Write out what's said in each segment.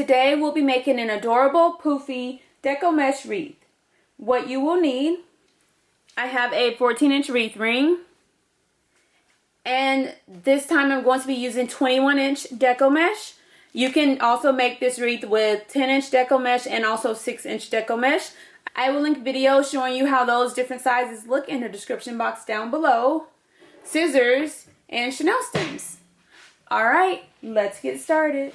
today we'll be making an adorable poofy deco mesh wreath. What you will need, I have a 14-inch wreath ring, and this time I'm going to be using 21-inch deco mesh. You can also make this wreath with 10-inch deco mesh and also 6-inch deco mesh. I will link videos showing you how those different sizes look in the description box down below. Scissors and chenille stems. Alright, let's get started.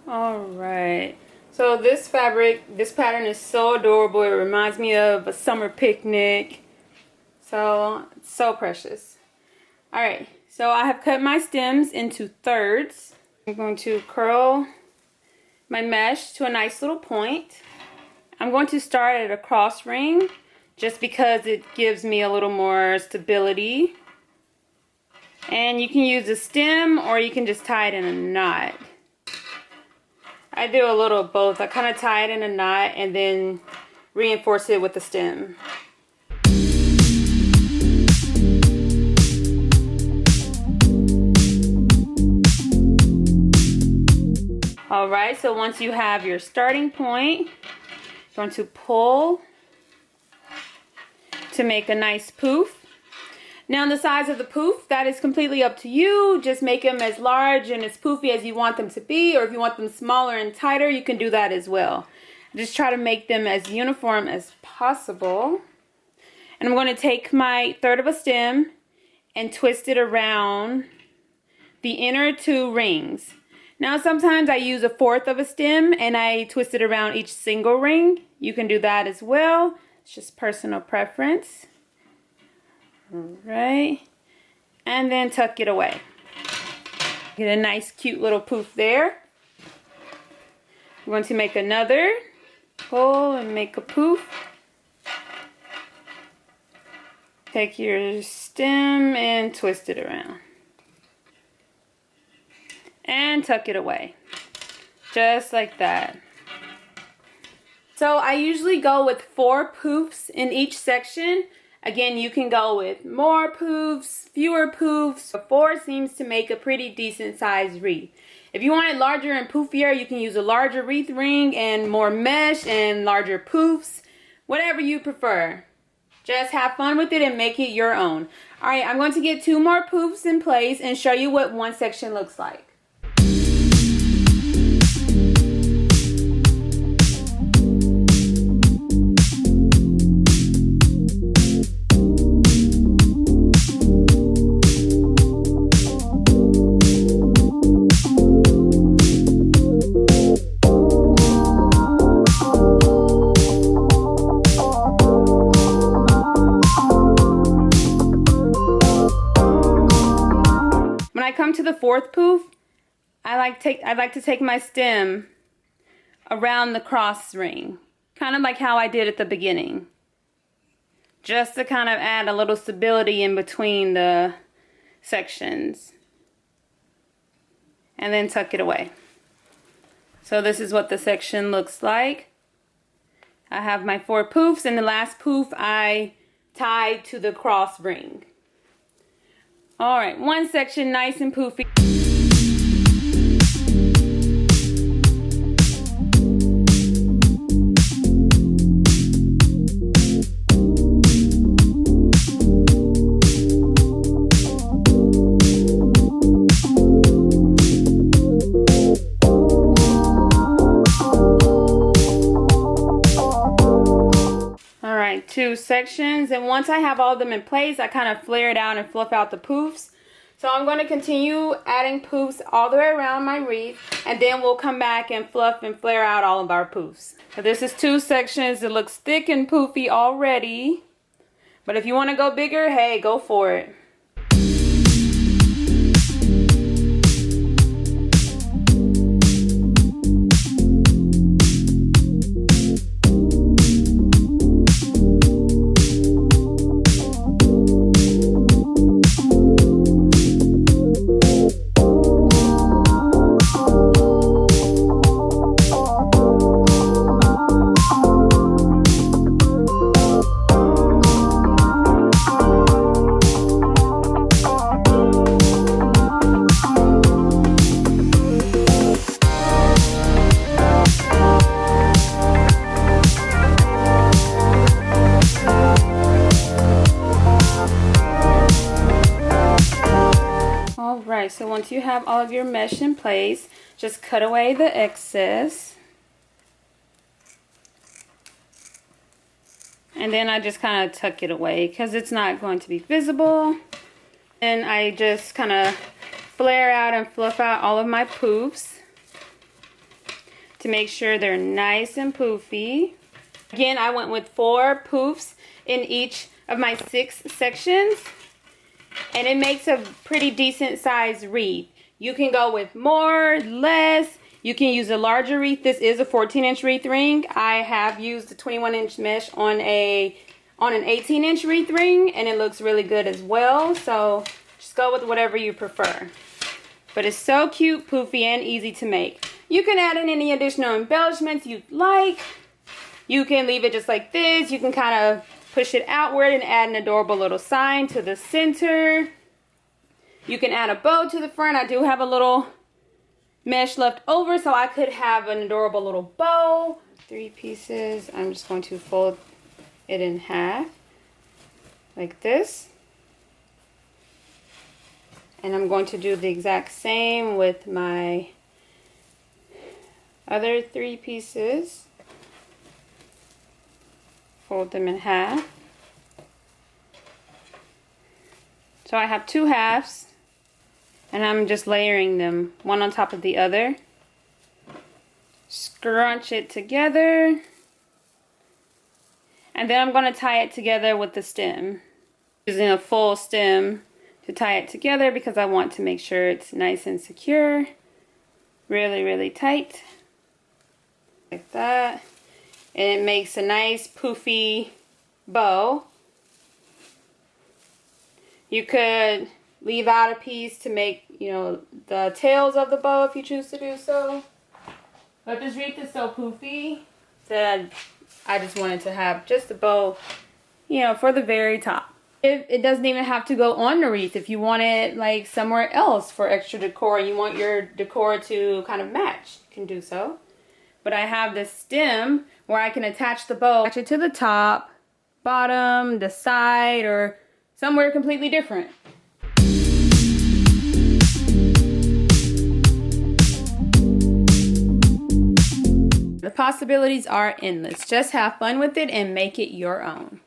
Alright, so this fabric, this pattern is so adorable. It reminds me of a summer picnic. So, it's so precious. Alright, so I have cut my stems into thirds. I'm going to curl my mesh to a nice little point. I'm going to start at a cross ring just because it gives me a little more stability. And you can use a stem or you can just tie it in a knot. I do a little of both. I kind of tie it in a knot and then reinforce it with the stem. Alright, so once you have your starting point, you're going to pull to make a nice poof. Now the size of the poof, that is completely up to you. Just make them as large and as poofy as you want them to be, or if you want them smaller and tighter, you can do that as well. Just try to make them as uniform as possible. And I'm going to take my third of a stem and twist it around the inner two rings. Now sometimes I use a fourth of a stem and I twist it around each single ring. You can do that as well. It's just personal preference. Alright, and then tuck it away. Get a nice cute little poof there. I'm going to make another, pull and make a poof. Take your stem and twist it around. And tuck it away. Just like that. So I usually go with 4 poofs in each section. Again, you can go with more poofs, fewer poofs. 4 seems to make a pretty decent sized wreath. If you want it larger and poofier, you can use a larger wreath ring and more mesh and larger poofs. Whatever you prefer. Just have fun with it and make it your own. Alright, I'm going to get 2 more poofs in place and show you what one section looks like. Come to the 4th poof, I like to take my stem around the cross ring, kind of like how I did at the beginning, just to kind of add a little stability in between the sections, and then tuck it away. So this is what the section looks like. I have my 4 poofs, and the last poof I tied to the cross ring. Alright, one section nice and poofy. Alright, 2 sections, and once I have all of them in place, I kind of flare it out and fluff out the poofs. So I'm going to continue adding poofs all the way around my wreath, and then we'll come back and fluff and flare out all of our poofs. So this is 2 sections. It looks thick and poofy already, but if you want to go bigger, hey, go for it. Alright, so once you have all of your mesh in place, just cut away the excess. And then I just kind of tuck it away because it's not going to be visible. And I just kind of flare out and fluff out all of my poofs to make sure they're nice and poofy. Again, I went with 4 poofs in each of my 6 sections. And it makes a pretty decent size wreath. You can go with more, less. You can use a larger wreath. This is a 14-inch wreath ring. I have used the 21-inch mesh on an 18-inch wreath ring, and it looks really good as well. So just go with whatever you prefer. But it's so cute, poofy, and easy to make. You can add in any additional embellishments you'd like. You can leave it just like this. You can kind of push it outward and add an adorable little sign to the center. You can add a bow to the front. I do have a little mesh left over, so I could have an adorable little bow. 3 pieces. I'm just going to fold it in half like this. And I'm going to do the exact same with my other 3 pieces. Fold them in half. So I have 2 halves, and I'm just layering them one on top of the other. Scrunch it together, and then I'm going to tie it together with the stem. Using a full stem to tie it together because I want to make sure it's nice and secure. Really, really tight. Like that. And it makes a nice poofy bow. You could leave out a piece to make, you know, the tails of the bow if you choose to do so. But this wreath is so poofy that I just wanted to have just a bow, you know, for the very top. It doesn't even have to go on the wreath. If you want it like somewhere else for extra decor, you want your decor to kind of match, you can do so. But I have this stem where I can attach the bow, attach it to the top, bottom, the side, or somewhere completely different. The possibilities are endless. Just have fun with it and make it your own.